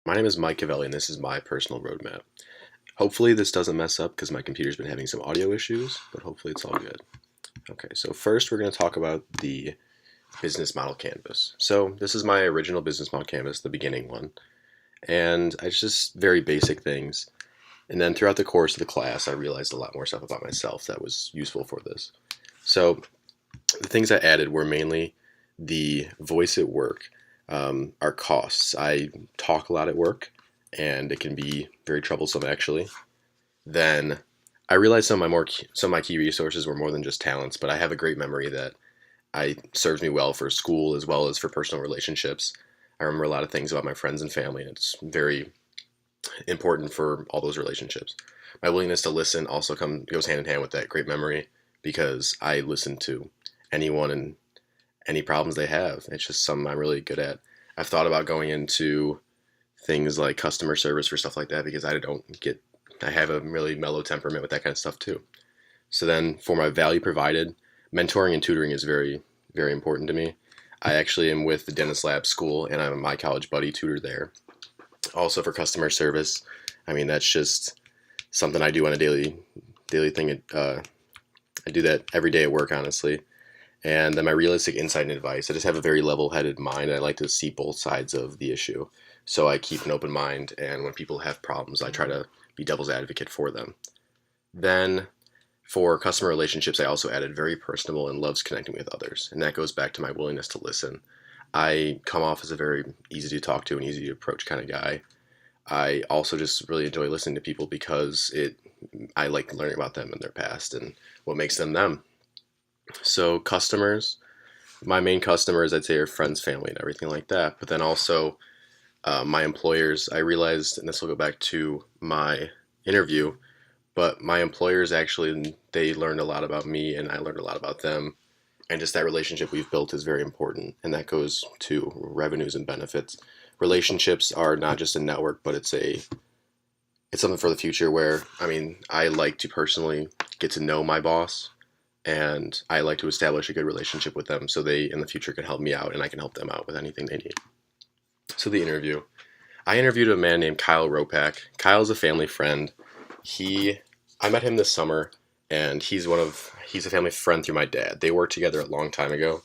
My name is Mike Covelli, and this is my personal roadmap. Hopefully this doesn't mess up because my computer's been having some audio issues, but hopefully it's all good. Okay, so first we're going to talk about the business model canvas. So this is my original business model canvas, the beginning one, and it's just very basic things. And then throughout the course of the class, I realized a lot more stuff about myself that was useful for this. So the things I added were mainly the voice at work, our costs. I talk a lot at work, and it can be very troublesome actually. Then I realized some of my key resources were more than just talents, but I have a great memory that I serves me well for school as well as for personal relationships. I remember a lot of things about my friends and family, and it's very important for all those relationships. My willingness to listen also goes hand in hand with that great memory because I listen to anyone and any problems they have. It's just something I'm really good at. I've thought about going into things like customer service for stuff like that because I have a really mellow temperament with that kind of stuff too. So then for my value provided, mentoring and tutoring is very, very important to me. I actually am with the Dennis Lab School and I'm my college buddy tutor there. Also for customer service, I mean, that's just something I do on a daily thing. I do that every day at work, honestly. And then my realistic insight and advice. I just have a very level-headed mind. I like to see both sides of the issue. So I keep an open mind, and when people have problems, I try to be devil's advocate for them. Then for customer relationships, I also added very personable and loves connecting with others. And that goes back to my willingness to listen. I come off as a very easy to talk to and easy to approach kind of guy. I also just really enjoy listening to people because I like learning about them and their past and what makes them them. So customers, my main customers, I'd say, are friends, family, and everything like that. But then also my employers, I realized, and this will go back to my interview, but my employers actually, they learned a lot about me and I learned a lot about them. And just that relationship we've built is very important. And that goes to revenues and benefits. Relationships are not just a network, but it's something for the future where, I mean, I like to personally get to know my boss and I like to establish a good relationship with them so they in the future can help me out and I can help them out with anything they need. So the interview. I interviewed a man named Kyle Ropak. Kyle's a family friend. I met him this summer and he's a family friend through my dad. They worked together a long time ago.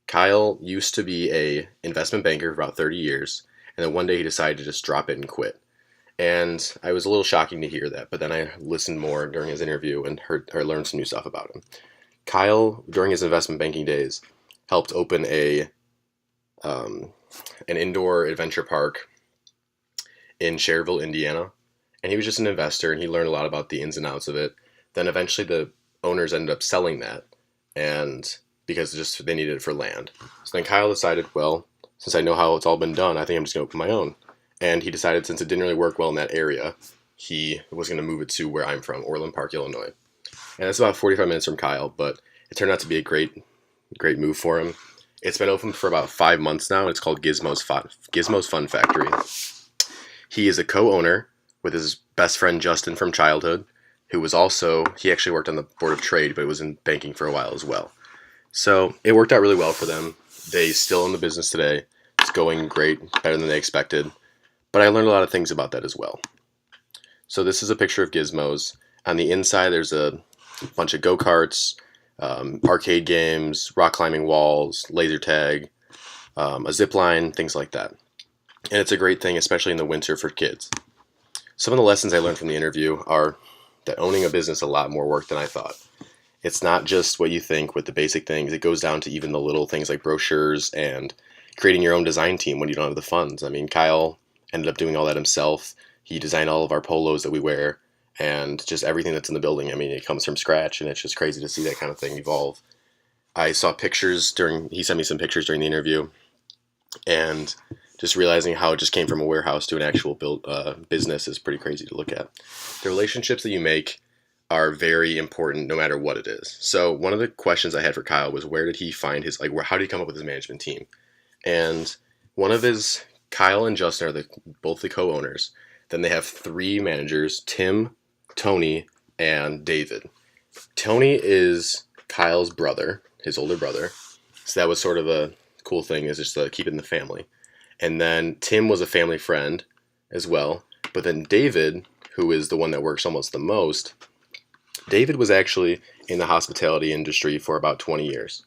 Kyle used to be a investment banker for about 30 years and then one day he decided to just drop it and quit. And I was a little shocking to hear that, but then I listened more during his interview and learned some new stuff about him. Kyle, during his investment banking days, helped open an indoor adventure park in Cherville, Indiana, and he was just an investor and he learned a lot about the ins and outs of it. Then eventually the owners ended up selling that, and because they needed it for land. So then Kyle decided, well, since I know how it's all been done, I think I'm just going to open my own. And he decided since it didn't really work well in that area, he was going to move it to where I'm from, Orland Park, Illinois. And it's about 45 minutes from Kyle, but it turned out to be a great move for him. It's been open for about 5 months now, and it's called Gizmo's Fun Factory. He is a co-owner with his best friend Justin from childhood, he actually worked on the Board of Trade, but was in banking for a while as well. So it worked out really well for them. They still in the business today. It's going great, better than they expected. But I learned a lot of things about that as well. So this is a picture of Gizmos. On the inside, there's a bunch of go-karts, arcade games, rock climbing walls, laser tag, a zip line, things like that. And it's a great thing, especially in the winter for kids. Some of the lessons I learned from the interview are that owning a business is a lot more work than I thought. It's not just what you think with the basic things. It goes down to even the little things like brochures and creating your own design team when you don't have the funds. I mean, Kyle ended up doing all that himself. He designed all of our polos that we wear and just everything that's in the building. I mean, it comes from scratch and it's just crazy to see that kind of thing evolve. I saw he sent me some pictures during the interview and just realizing how it just came from a warehouse to an actual business is pretty crazy to look at. The relationships that you make are very important no matter what it is. So one of the questions I had for Kyle was where did he find how did he come up with his management team? And Kyle and Justin are both the co-owners. Then they have 3 managers, Tim, Tony, and David. Tony is Kyle's brother, his older brother. So that was sort of a cool thing, is just to keep it in the family. And then Tim was a family friend as well. But then David, who is the one that works almost the most, David was actually in the hospitality industry for about 20 years.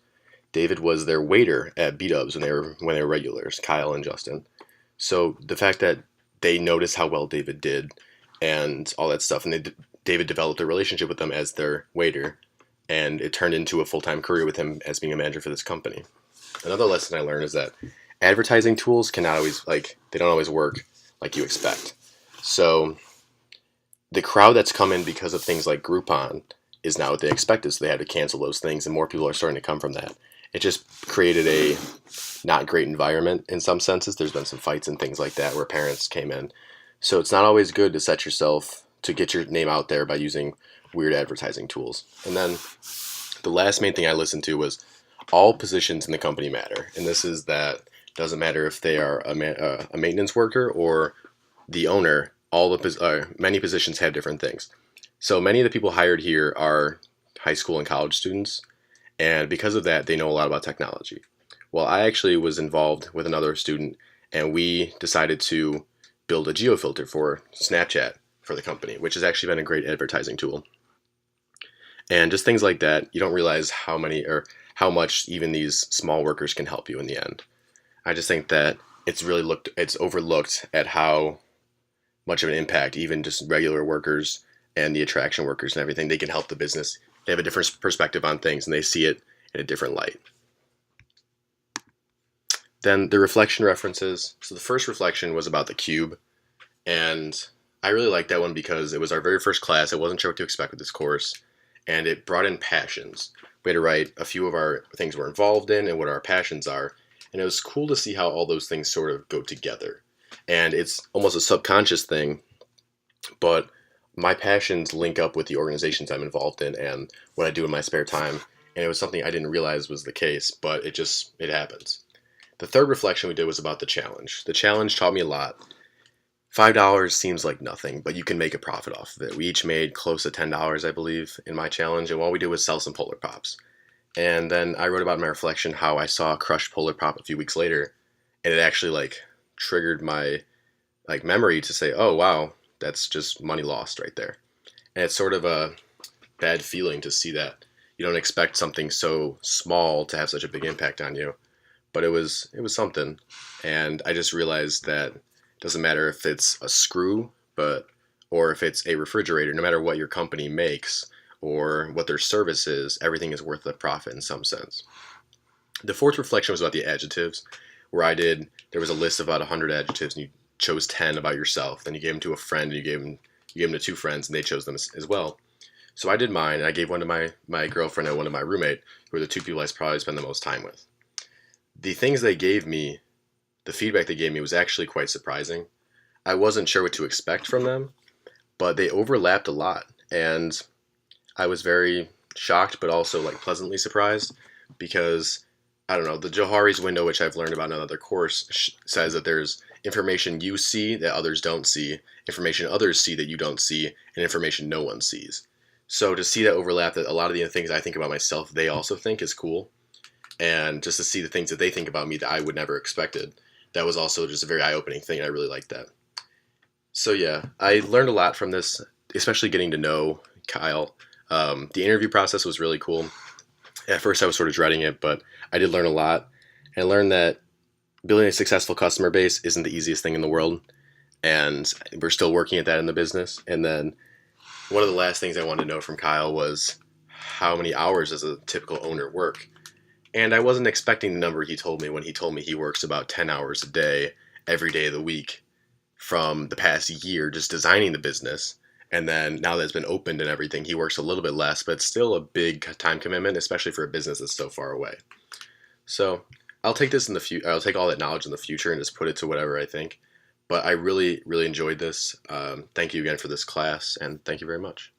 David was their waiter at B-Dubs when they were regulars, Kyle and Justin. So the fact that they noticed how well David did and all that stuff, and David developed a relationship with them as their waiter, and it turned into a full-time career with him as being a manager for this company. Another lesson I learned is that advertising tools cannot always, they don't always work like you expect. So the crowd that's come in because of things like Groupon is not what they expected, so they had to cancel those things, and more people are starting to come from that. It just created a not great environment in some senses. There's been some fights and things like that where parents came in. So it's not always good to set yourself to get your name out there by using weird advertising tools. And then the last main thing I listened to was all positions in the company matter. And this is that doesn't matter if they are a maintenance worker or the owner. Many positions have different things. So many of the people hired here are high school and college students, and because of that, they know a lot about technology. Well, I actually was involved with another student, and we decided to build a geofilter for Snapchat for the company, which has actually been a great advertising tool. And just things like that, you don't realize how much even these small workers can help you in the end. I just think that it's overlooked at how much of an impact even just regular workers and the attraction workers and everything, they can help the business. They have a different perspective on things and they see it in a different light. Then the reflection references. So the first reflection was about the cube, and I really liked that one because it was our very first class. I wasn't sure what to expect with this course, and it brought in passions. We had to write a few of our things we're involved in and what our passions are, and it was cool to see how all those things sort of go together. And it's almost a subconscious thing, but my passions link up with the organizations I'm involved in and what I do in my spare time, and it was something I didn't realize was the case, but it happens. The third reflection we did was about the challenge. The challenge taught me a lot. $5 seems like nothing, but you can make a profit off of it. We each made close to $10, I believe, in my challenge, and all we did was sell some Polar Pops. And then I wrote about in my reflection how I saw a crushed Polar Pop a few weeks later, and it actually triggered my memory to say, oh wow, that's just money lost right there. And it's sort of a bad feeling to see that. You don't expect something so small to have such a big impact on you, but it was something. And I just realized that it doesn't matter if it's a screw, or if it's a refrigerator, no matter what your company makes or what their service is, everything is worth the profit in some sense. The fourth reflection was about the adjectives, where there was a list of about 100 adjectives, and you chose 10 about yourself. Then you gave them to a friend, and you gave them to two friends, and they chose them as well. So I did mine, and I gave one to my girlfriend and one to my roommate, who were the two people I probably spend the most time with. The things they gave me, the feedback they gave me was actually quite surprising. I wasn't sure what to expect from them, but they overlapped a lot, and I was very shocked, but also pleasantly surprised, because I don't know, the Johari's window, which I've learned about in another course, says that there's information you see that others don't see, information others see that you don't see, and information no one sees. So to see that overlap, that a lot of the things I think about myself, they also think, is cool. And just to see the things that they think about me that I would never expected, that was also just a very eye-opening thing. I really liked that. So yeah, I learned a lot from this, especially getting to know Kyle. The interview process was really cool. At first I was sort of dreading it, but I did learn a lot. And I learned that building a successful customer base isn't the easiest thing in the world, and we're still working at that in the business. And then one of the last things I wanted to know from Kyle was how many hours does a typical owner work? And I wasn't expecting the number he told me when he told me he works about 10 hours a day, every day of the week, from the past year just designing the business. And then now that it's been opened and everything, he works a little bit less, but it's still a big time commitment, especially for a business that's so far away. So I'll take this in the future. I'll take all that knowledge in the future and just put it to whatever I think. But I really, really enjoyed this. Thank you again for this class, and thank you very much.